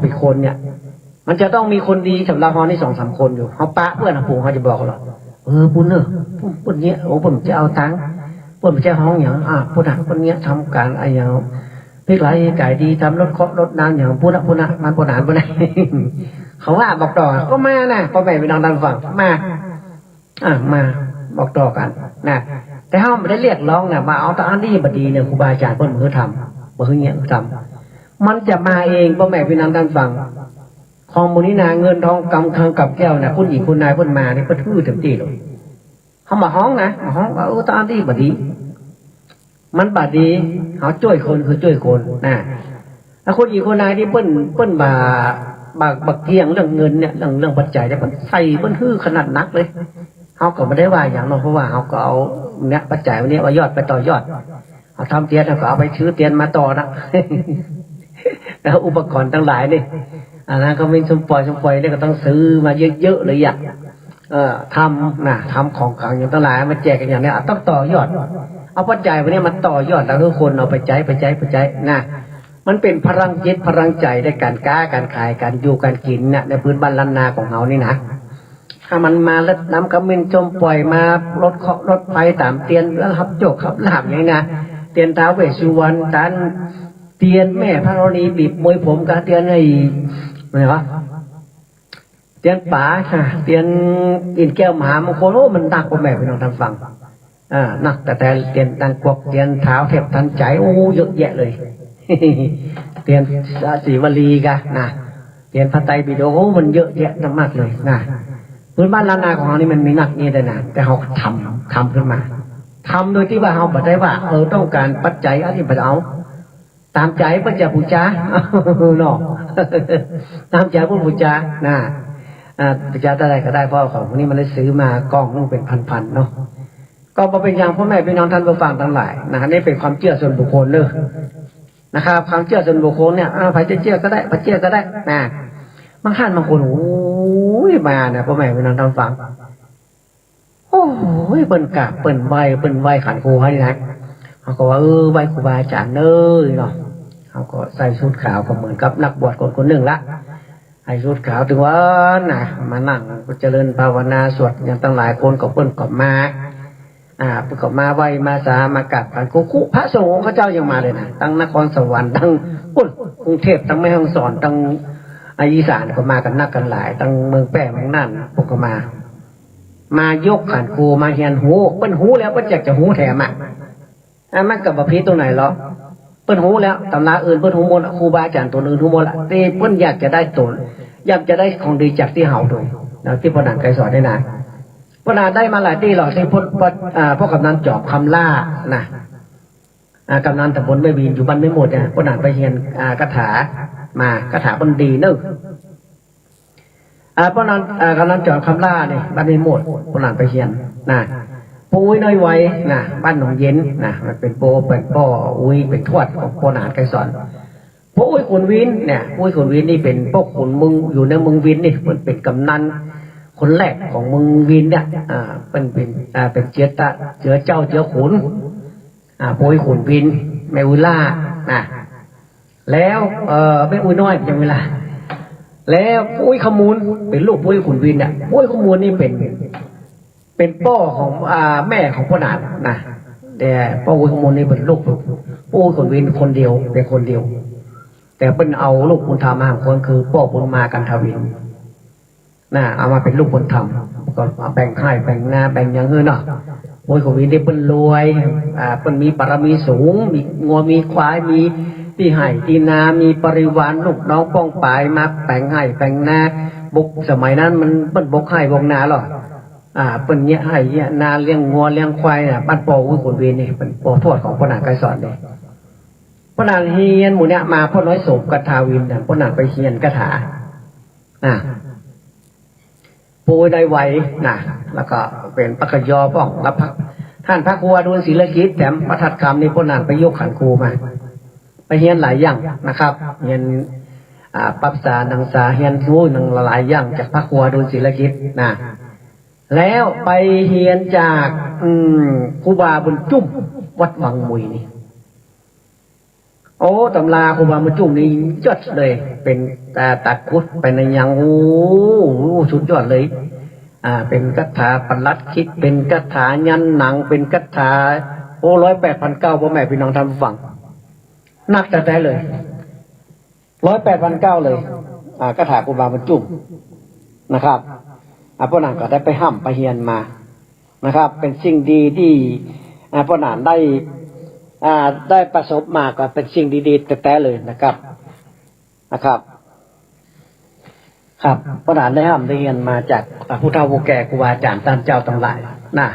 ไปคนเนี่ยมันจะต้องมีคนดีสำหรับเขานี่2-3 คนอยู่เขาปะเพื่อนผูเขาจะบอกหรอปุ่นปุ่นเนี้ยปุ่นจะเอาตังค์ปุ่นจะห้องอย่างปุ่นปุ่นเนี้ยทำการอะไรอย่างพลิกไหลไก่ดีทำรถเคาะรถน้ำอย่างปุ่นมันปุ่นเขาว่าบอกต่อก็มานะพ่อแม่ไปนอนดังฟังมาบอกต่อกันนะแต่เขาไม่ได้เรียกร้องนะมาเอาตอนนี้บดีเนี่ยครูบาอาจารย์เพิ่นมือทำมือเงี้ยทำมันจะมาเองพ่อแม่พี่น้องท่านฟังของมูลนิธิเงินทองกำคังกับแก้วเนี่ยคุณหญิงคุณนายเพิ่นมาเนี่ยเพิ่นทื่อเต็มที่เลยเขามาห้องนะมาห้องว่าตอนนี้บดีมันบดีเขาช่วยคนคือช่วยคนนะแล้วคุณหญิงคุณนายที่เพิ่นบักเกียงเรื่องเงินเนี่ยเรื่องปัจจัยเนี่ยเพิ่นใส่เพิ่นทื่อขนาดนักเลยเขาก็ไม่ได้ว่าอย่างนั้นเพราะว่าเขาก็เอาเนี่ยปัจจัยวันนี้ว่ายอดไปต่อยอดเอาทำเตียนเขาก็เอาไปซื้อเตียนมาต่อนะแล้วอุปกรณ์ทั้งหลายนี่ก็ไม่สมปล่อยเนี่ยก็ต้องซื้อมาเยอะๆเลยอย่างทำของกลางอย่างทั้งหลายมาแจกกันอย่างนี้ต้องต่อยอดเอาปัจจัยวันนี้มาต่อยอดแล้วทุกคนเอาไปใช้นะมันเป็นพลังจิตพลังใจในการค้าการขายการอยู่การกินเนี่ยในพื้นบ้านล้านนาของเขานี่นะ ถ้ามันมาแล้วน้ำกระมินจมปล่อยมารถเคาะรถไฟตามเตียนแล้วขับโจกขับลาบอย่างนี้นะเตียนท้าวเวสสุวรรณตันเตียนแม่พระธรณีบีบมวยผมกับเตียนไอ้อะไรวะเตียนป๋าค่ะเตียนอินแก้วมหามงคลโอ้มันดักกว่าแม่พี่น้องทางฝั่งนักแต่เตียนตังกวกเตียนเท้าเทพทันใจโอ้เยอะแยะเลยเตียนศรีวลีกะนะเตียนพระไตรปิฎกโอ้มันเยอะแยะมากเลยนะพื้นบ้านล้านนาของเรานี่มันมีนักนี่ได้นะแต่เขาทำขึ้นมาทำโดยที่ว่าเขาบอกได้ว่าต้องการปัจจัยอะไรไปเอาตามใจพระเจ้าพุทธจ้าเนาะตามใจพระพุทธจ้านะพุทธจ้าได้ก็ได้เพราะของพวกนี้มันได้ซื้อมากล้องนึงเป็นพันๆเนาะก็เป็นอย่างพ่อแม่พี่น้องท่านผู้ฟังทั้งหลายนะนี่เป็นความเชื่อส่วนบุคคลเลยนะครับความเชื่อส่วนบุคคลเนี่ยใครจะเชื่อก็ได้พระเชื่อก็ได้นะบางท่านบางคนโอ้ยมาเนี่ยพ่อแม่พี่น้องท่านฟังโอ้ยเปิ้นกะเปิ้นไหวขันครูให้นะเขาก็ว่าไหวครูบาอาจารย์เน้ยเนาะเขาก็ใส่ชุดขาวก็เหมือนกับนักบวชคนหนึ่งละใส่ชุดขาวถึงว่านะมานั่งเจริญภาวนาสวดอย่างตั้งหลายคนก็เปิ้นก็มาประกอบมาไหวมาสามากราบกันคุพระสงฆ์เขาเจ้ายังมาเลยนะตั้งนครสวรรค์ตั้งกรุงเทพตั้งแม่ฮ่องสอนตั้งอีสานก็มากันนักกันหลายตั้งเมืองแปะเมืองนั่นพวกก็มายกขันครูมาเฮียนหูเปิ้นหูแล้วเปิ้นอยากจะหูแถมมันกับประเภทตัวไหนหรอเปิ้นหูแล้วตำราอื่นเปิ้นหูหมดครูบาอาจารย์ตัวนึงหูหมดละแต่เปิ้นอยากจะได้ตัวอยากจะได้ของดีจากที่เฮาด้วยที่พ่อหนังไกรสอนได้นะพ่อหนังได้มาหลายที่หรอกที่พ่อกำนันจอบคำล่านะกำนันตำบลไม่บินอยู่บ้านไม่หมดเนี่ยพ่อหนังไปเฮียนคาถามากระถาบันดีเนอะเพราะนั้นกำลังจอดคำล่าเนี่ยบ้านนี้หมดคนหลานไปเฮียนนะปูอุ้ยน้อยไว้นะบ้านหนองเย็นนะมันเป็นเป็นพ่ออุ้ยเป็นทวดของพ่อหลานไกรสอนพ่ออุ้ยขุนวินเนี่ยอุ้ยขุนวินนี่เป็นพ่อขุนมึงอยู่ในเมืองวินนี่มันเป็นกำนันคนแรกของเมืองวินเนี่ยเป็นเจือเจ้าเจือขุนพ่ออุ้ยขุนวินแม่อุ้ยล่านะแล้วแม่อุ้ยน้อยเป็นเวลาแล้วปุ้ยขมูลเป็นลูกปุ้ยขุนวินเนี่ยปุ้ยขมูลนี่เป็นพ่อของแม่ของพ่อหนานนะแต่พ่อปุ้ยขมูลนี่เป็นลูกปุ้ยขุนวินคนเดียวเป็นคนเดียวแต่เป็นเอาลูกบุญธรรมมาคนคือพ่อบุญมากันทวินนะเอามาเป็นลูกบุญธรรมก็แบ่งให้แบ่งหน้าแบ่งอย่างเงี้ยเนาะปุ้ยขุนวินนี่เป็นรวยเป็นมีบารมีสูงมีงัวมีควายมีที่ให้ที่นามีปริวารลูกน้องป้องปายมาแบ่งให้แบ่งนาบุกสมัยนั้นมันเป็นบกให้บกนาหรอเป็นเนี้ยให้เนี้ยนาเลี้ยงงัวเลี้ยงควายเนี่ยบ้านปออุ้ยขุนวีนี่เป็นปอทวดของพ่อหนังไกรสอนเลยพ่อหนังเฮียนหมู่เนี้ยมาพ่อน้อยโศกกทาวินเนี่ยพ่อหนังไปเฮียนกถาปูได้ไว้นะแล้วก็เป็นปักยอป้องรับพักท่านพระครูอดุลศิลกิจแถมประทัดคำนี่พ่อหนังไปยกขันครูมาไปเฮียนหลายอย่างนะครับเฮียนปัปสานังสาเฮียนรู้นังหลายอย่างจากพระครูอดุลศิลกิจนะแล้วไปเฮียนจากครูบาบุญจุ้มวัดวังมุยนี่โอ้ตำราครูบาบุญจุ้มนี่ยอดเลยเป็นตัดพุทธไปในยังโอ้สุดยอดเลยเป็นคาถาปลัดคิดเป็นคาถายันหนังเป็นคาถา108,900พ่อแม่พี่น้องทำฟังนักแต่เลย108,900เลยกระถาครูบาบรรจุนะครับพ่อหนานก็ได้ไปห้ำไปเฮียนมานะครับเป็นสิ่งดีที่พ่อหนานได้ประสบมาก็เป็นสิ่งดีๆแต่เลยนะครับครับพ่อหนานได้ห้ำได้เฮียนมาจากผู้เฒ่าผู้แก่ครูบาอาจารย์ท่านเจ้าทั้งหลายนะ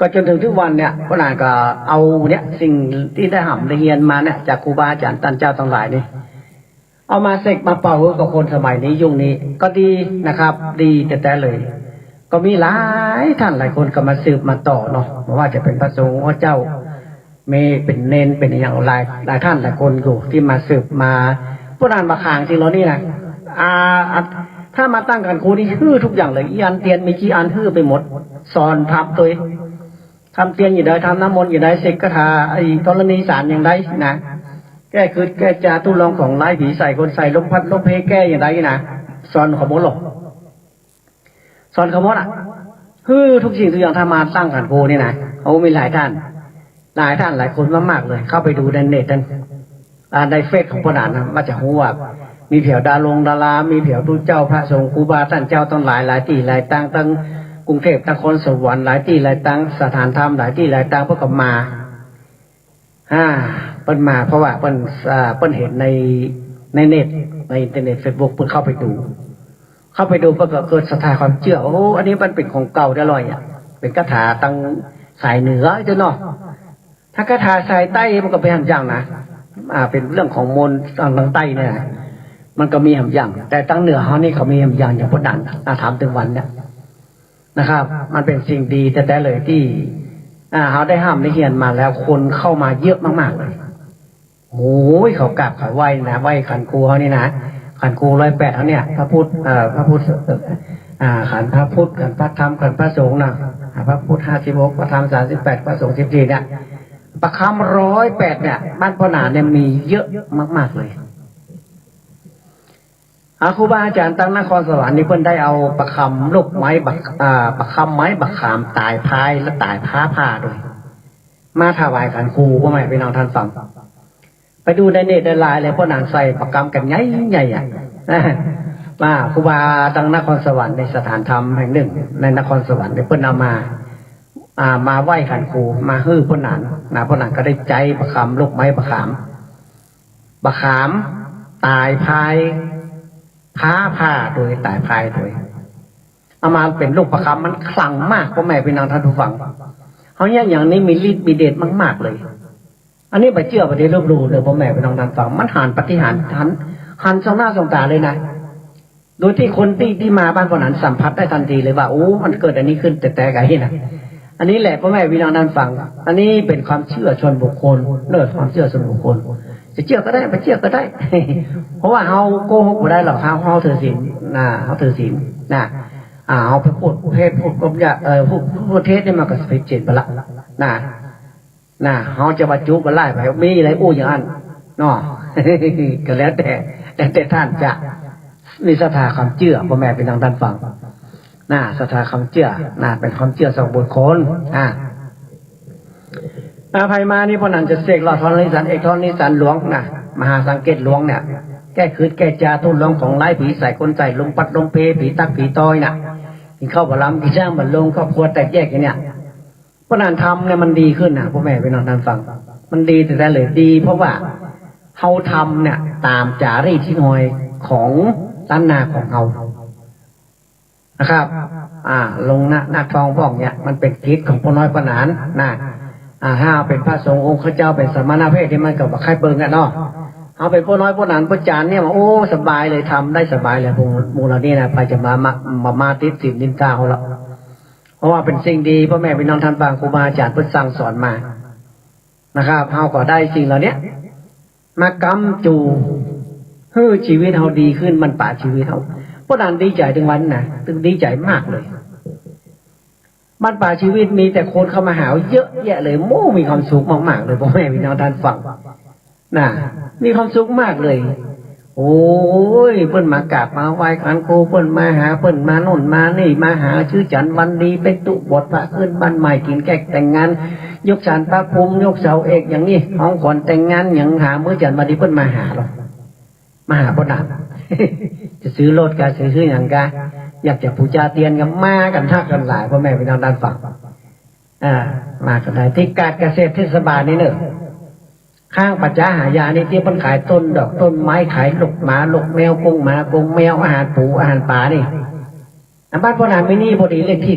ก็จนถึงทุกวันเนี่ยพ่อหนานก็เอาเนี่ยสิ่งที่ได้ห้ำได้เฮียนมาเนี่ยจากครูบาอาจารย์ท่านเจ้าทั้งหลายนี่เอามาเสกมาเป่ากับคนสมัยนี้ยุคนี้ก็ดีนะครับดีแต่เลย ก็มีหลายท่านหลายคนก็มาสืบมาต่อเนาะไม่ว่าจะเป็นพระสงฆ์พระเจ้าเมเป็นเนนเป็นอย่างหลายท่านหลายคนอยู่ที่มาสืบมาผู้นานมาขางจริงแล้วนี่นะถ้ามาตั้งกันครูนี่ฮื้อทุกอย่างเลยยันเตียนมีกี่อันฮื้อไปหมดสอนทับตัวทำเตียนอย่างใดทำน้ำมนต์อย่างใดเสกคาถาไอ้ธรณีสารอย่างใดนะแก้คือแก้จาตุลองของไล่ผีใส่คนใส่ลมพัดลมเพแก้อย่างใดนะสอนขบวนหลอก สอนเขาหมดทุกสิ่งทุกอย่างถ้ามาตั้งขันโพนี่นะเขามีหลายท่านหลายคนมากๆเลยเข้าไปดูในเน็ตในเฟซของพระดานนะมาจากหัวมีเผียวดารามีเผียวตู้เจ้าพระสงฆ์ครูบาท่านเจ้าต้องหลายที่หลายตั้งกรุงเทพนครสวรรค์หลายที่หลายตั้งสถานธรรมหลายที่หลายตั้งเพื่อกับมาเปิ้นมาเพราะว่าเปิ้นเห็นในเน็ตในอินเทอร์เน็ตเฟซบุ๊กเปิ้นเข้าไปดูเพื่อเกิดศรัทธาความเชื่ออันนี้มันเป็นของเก่าได้ลอยเป็นคาถาตั้งสายเหนือจ้ะเนาะถ้าคาถาสายใต้มันก็เป็นหำอย่างนะเป็นเรื่องของมนต์ทางใต้เนี่ยมันก็มีหำอย่างแต่ตั้งเหนือเขานี่เขามีหำอย่างอย่างพดันถามถึงวันเนี่ยนะครับมันเป็นสิ่งดีแต่เลยที่เขาได้ห้ามได้เฮียนมาแล้วคนเข้ามาเยอะมากๆเลยโอ้ยเขากราบเขาไหว้นะไหว้ขันครูเขานี่นะขันครู108เขาเนี่ยพระพุทธขันพระพุทธขันพระธรรมขันพระสงฆ์นะพระพุทธ56พระธรรม38พระสงฆ์14เนี่ยประคำ108เนี่ยบ้านพ่อหนาเนี่ยมีเยอะมากๆเลยครูบาอาจารย์ตั้งนครสวรรค์นี่เพิ่นได้เอาประคำลูกไม้ประคำไม้บักขามตายพายและตายผ้าด้วยมาถวายขันครูพ่อแม่พี่น้องท่านฟังไปดูในเน็ตในไลน์เลยพ่อนางใส่ประคำกันใหญ่มาครูบาตั้งนครสวรรค์ในสถานธรรมแห่งหนึ่งในนครสวรรค์เพิ่นเอามาไหว้ขันครูมาฮื้อพ่อนางพ่อนางก็ได้ใจประคำลูกไม้ประขามตายพายผ้าโดยตายพายโดยเอามาเป็นลูกประคำมันคลั่งมากพ่อแม่พี่น้องท่านผู้ฟังเขาเนี่ยอย่างนี้มีฤทธิ์มีเดชมากๆเลยอันนี้ไปเชื่อไปได้รู้เลยพ่อแม่พี่น้องท่านฟังมันหันปฏิหารหันสองหน้าสองตาเลยนะโดยที่คนที่มาบ้านคนนั้นสัมผัสได้ทันทีเลยว่ามันเกิดอันนี้ขึ้นแต่ไกลนะอันนี้แหละพ่อแม่พี่น้องท่านฟังอันนี้เป็นความเชื่อชนบุคคลความเชื่อส่วนบุคคลจะเชื่อก็ได้ไม่เชื่อก็ได้ เพราะว่าเฮาโกหกไม่ได้หรอกเฮาถือศีลเฮาถือศีลเฮาไปพูดเทศพูดกบยาพูดเทศนี่มันก็สิเจ็ดไปละเฮาจะบรรจุบรรลัยไปมีอะไรอย่างนั้นเนาะ ก็แล้วแต่ท่านจะมีศรัทธาความเชื่อพ่อแม่เป็นทางท่านฟังศรัทธาความเชื่อเป็นความเชื่อสองบุคคลภัยมานี่พอนันจะเสกหลอดทอนนิสันเอกทอนนิสันหลวงมหาสังเกตหลวงเนี่ยแก้คืนแก้จาทุ่นหลวงของไร้ผีใส่คนใส่ลมปัดลมเพผีตักผีต้อยกินข้าวบะล้ำกินช่างบะลงครอบครัวแตกแยกอย่างเนี้ยพอนันทำเนี่ยมันดีขึ้นพ่อแม่ไปนอนนันฟังมันดีแต่เลยดีเพราะว่าเขาทำเนี่ยตามจารีตที่หน่อยของล้านนาของเขานะครับลงหน้าทองพวกเนี่ยมันเป็นกิจของพ่อน้อยพ่อหนานถ้าเป็นพระสงฆ์องค์ข้าเจ้าเป็นสมณเพศที่มันกับใครเบิ่งกันเนาะเอาเป็นพ่อน้อยพ่อหนานพ่อจานเนี่ยสบายเลยทำได้สบายเลยพวกมูลนี้นะไปจะมาติดสินนินทาเขาละเพราะว่าเป็นสิ่งดีพ่อแม่พี่น้องท่านฟังครูบาอาจารย์เพิ่งสั่งสอนมานะครับเขาก็ได้สิ่งเหล่านี้มากำจูชีวิตเขาดีขึ้นมันป่าชีวิตเขาพ่อหนานดีใจถึงวันถึงดีใจมากเลยบ้านป่าชีวิตมีแต่คนเข้ามาหาเยอะแยะเลยมีความสุขมากๆเลยพ่อแม่พี่น้องท่านฟังมีความสุขมากเลยเพิ่นมากราบมาไหว้ขันครูเพิ่นมาหาเพิ่นมาโน่นมานี่มาหาชื่อจันวันดีเป็นตุบทพระขึ้นบ้านใหม่กินแขกแต่งงานยกจานพระภูมิยกเสาเอกอย่างนี้ของขวัญแต่งงานอย่างหาเมื่อจันวันดีเพิ่นมาหาหรอมาหาพ่อหนาน จะซื้อรถกันซื้ออย่างกันอยากจะปูชาเตียนกันมากันทักกันหลายพ่อแม่พี่น้องด้านฝั่งมากันหลายที่การเกษตรเทศบาลนี่เนอะข้างปัจจาหายานี่ที่มันขายต้นดอกต้นไม้ขายลูกหมาลูกแมวกงหมากงแมวอาหารปูอาหารป่านี่บ้านพ่อหนานไม่นี่พอดีเลขที่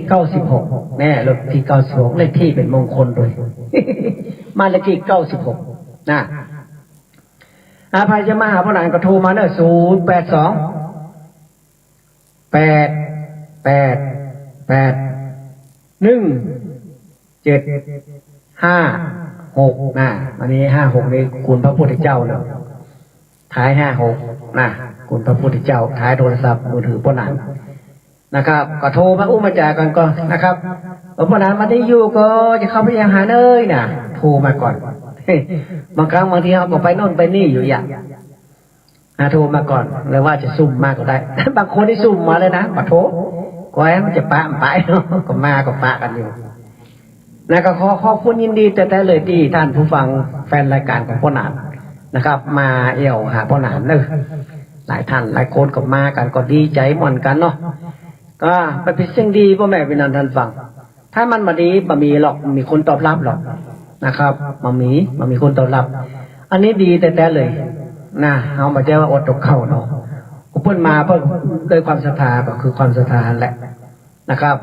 96แน่เลขที่96เลขที่เป็นมงคลด้วย มาเลขที่96ภัยจะมาหาพ่อหนานก็โทรมาเนอะ082881756อันนี้56นี่คุณพระพุทธเจ้าเนอะท้าย56คุณพระพุทธเจ้าท้ายโทรศัพท์มือถือพ่อหนานนะครับก็โทรมามาจากกันก็นะครับพ่อหนานมาที่อยู่ก็จะเข้าไปยังหาเนยโทรมาก่อนบางครั้งบางทีเขาก็ไปโน่นไปนี่อยู่อย่างโทรมาก่อนเลยว่าจะซุ่มมากก็ได้บางคนที่ซุ่มมาเลยนะขอโทษ ก็แอมันจะปะไปเนาะก็มาก็ปะกันอยู่นะก็ขอบคุณยินดีแต่เลยที่ท่านผู้ฟังแฟนรายการของพ่อหนานนะครับ มาเอี่ยวหาพ่อหนานเนอะหลายท่านหลายคนก็มากันก็ดีใจเหมือนกันเนาะก็ไปเป็นสิ่งดีพ่อแม่พี่น้องท่านฟังถ้ามันมาดีบ่มีหรอกมีคนตอบรับหรอกนะครับมันมีคนตอบรับอันนี้ดีแต่เลยนะเอามาใจว่าอดตกเข้าเนาะเพิ่นมาเพื่อด้วยความศรัทธาก็คือความศรัทธาแหละนะครับ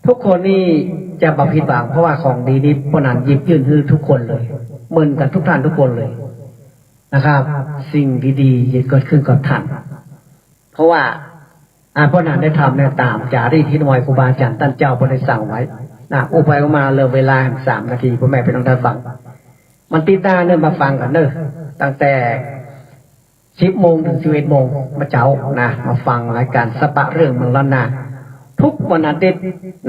ทุกคนนี่จะบ่ผิดหวังเพราะว่าของดีนี้พ่อหนานหยิบยื่นให้ทุกคนเลยเหมือนกันทุกท่านทุกคนเลยนะครับสิ่งดีๆจะเกิดขึ้นกับท่านเพราะว่าพ่อหนานได้ทำเนี่ยตามจารีตที่หน่วยครูบาอาจารย์ท่านเจ้าพระได้สั่งไว้นะอุปมาเลยเวลา3 นาทีพ่อแม่ไปต้องท่านฟังมันติดตาเนี่ยมาฟังกันเนอะตั้งแต่10 โมงถึง11 โมงมาเจ้านะมาฟังรายการสปะเรื่องเมืองล้านนาทุกวันอาทิตย์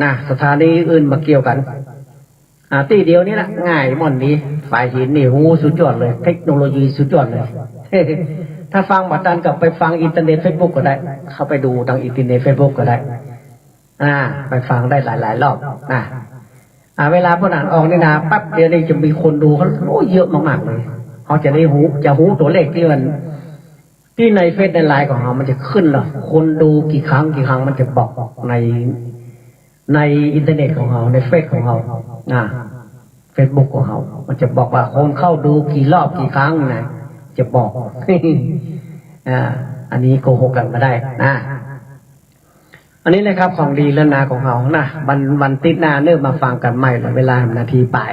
นะสถานีอื่นมาเกี่ยวกันตีเดียวนี้แหละง่ายม่อนนี้ฝ่ายหินนี่หูสุดยอดเลยเทคโนโลยีสุดยอดเลย ถ้าฟังบัดนั้นกับไปฟังอินเทอร์เน็ตเฟซบุ๊กก็ได้เข้าไปดูทางอินเทอร์เน็ตเฟซบุ๊กก็ได้ไปฟังได้หลายรอบเวลาพวกนั้นออกนี่นะปั๊บเดี๋ยวนี้จะมีคนดูเขาเยอะมากๆเลยเขาจะได้หูตัวเลขที่มันที่ในเฟซในไลน์ของเขามันจะขึ้นหรอคนดูกี่ครั้งมันจะบอกในอินเทอร์เน็ตของเขาในเฟซของเขาเฟซบุ๊กของเขามันจะบอกว่าคนเข้าดูกี่รอบกี่ครั้งนะจะบอก อันนี้โกหกกันมาได้นะอันนี้เลยครับของดีแล้วนาของเขานะวันติดนาเนิ่มมาฟังกันใหม่เวลานาทีป่าย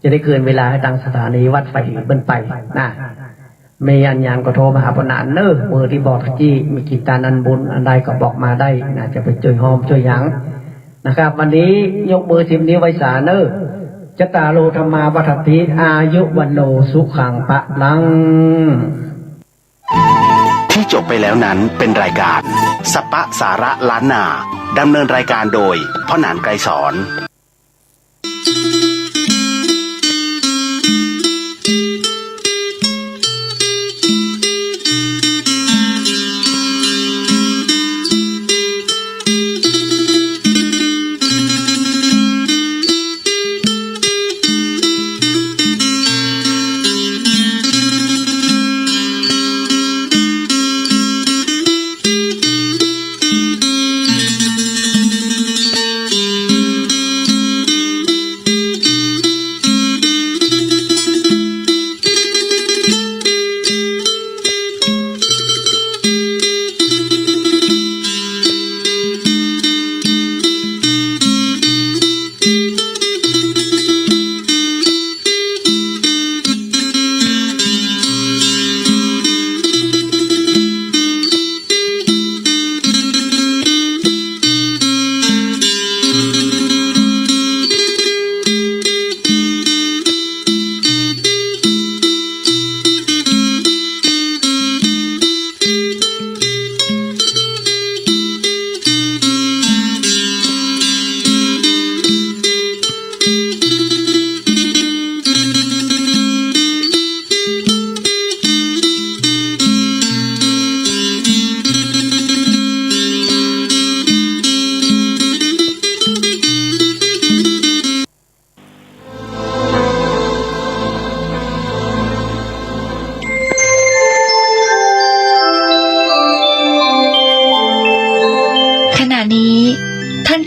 จะได้เกินเวลาให้ทางสถานีวัดไฟเบิ้นไปนะเมียนยานก็โทรมาหาปนานเนอเบอร์ที่บอกที่มีกิจการอันบุญอันใดก็บอกมาได้นะจะไปช่วยหอมช่วยยังนะครับวันนี้ยกมือ10 นิ้วไว้สาเนอจตาโลธรรมาวัฏติอายุวันโนสุขังปะลังที่จบไปแล้วนั้นเป็นรายการสปะสาระล้านนาดำเนินรายการโดยพ่อหนานไกรสอน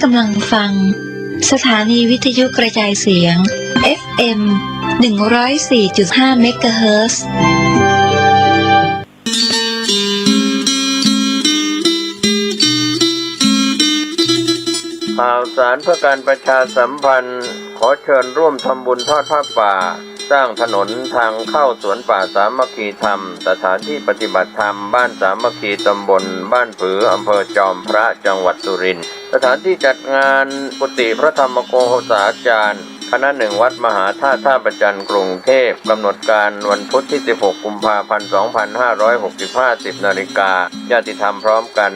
กำลังฟังสถานีวิทยุกระจายเสียง FM 104.5 เมกะเฮิรตซ์ข่าวสารเพื่อการประชาสัมพันธ์ขอเชิญร่วมทำบุญทอดผ้าป่าสร้างถนนทางเข้าสวนป่าสามัคคีธรรมสถานที่ปฏิบัติธรรมบ้านสามัคคีตำบลบ้านผืออำเภอจอมพระจังหวัดสุรินทร์สถานที่จัดงานกุฏิพระธรรมโกษาจารย์คณะ1วัดมหาธาตุท่าประจันกรุงเทพกำหนดการวันพุธที่16 กุมภาพันธ์ 2565 10 นาฬิกาญาติธรรมพร้อมกัน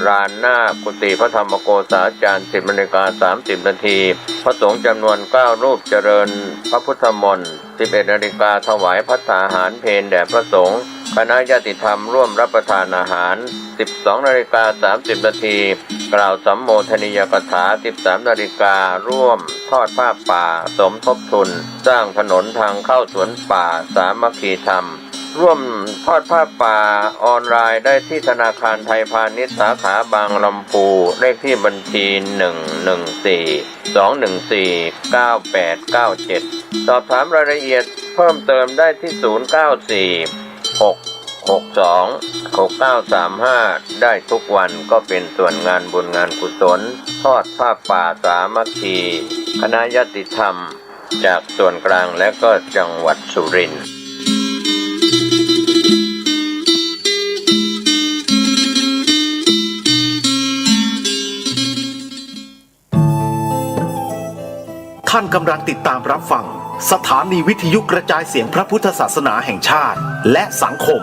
ลานหน้ากุฏิพระธรรมโกษาจารย์ 10 นาฬิกา 30 นาทีพระสงฆ์จำนวน9รูปเจริญพระพุทธมนต์ 11 นาฬิกาถวายภัตตาหารเพลแด่พระสงฆ์ คณะญาติธรรมร่วมรับประทานอาหาร 12:30 นาทีกล่าวสัมโมทนียกถา 13 นาฬิการ่วมทอดผ้าป่าสมทบทุนสร้างถนนทางเข้าสวนป่าสามัคคีธรรมร่วมทอดผ้าป่าออนไลน์ได้ที่ธนาคารไทยพาณิชย์สาขาบางลำพูเลขที่บัญชี 114-214-9897 สอบถามรายละเอียดเพิ่มเติมได้ที่ 094-662-6935 ได้ทุกวันก็เป็นส่วนงานบุญงานกุศลทอดผ้าป่าสามัคคีคณะญาติธรรมจากส่วนกลางและก็จังหวัดสุรินทร์ ท่านกำลังติดตามรับฟังสถานีวิทยุกระจายเสียงพระพุทธศาสนาแห่งชาติและสังคม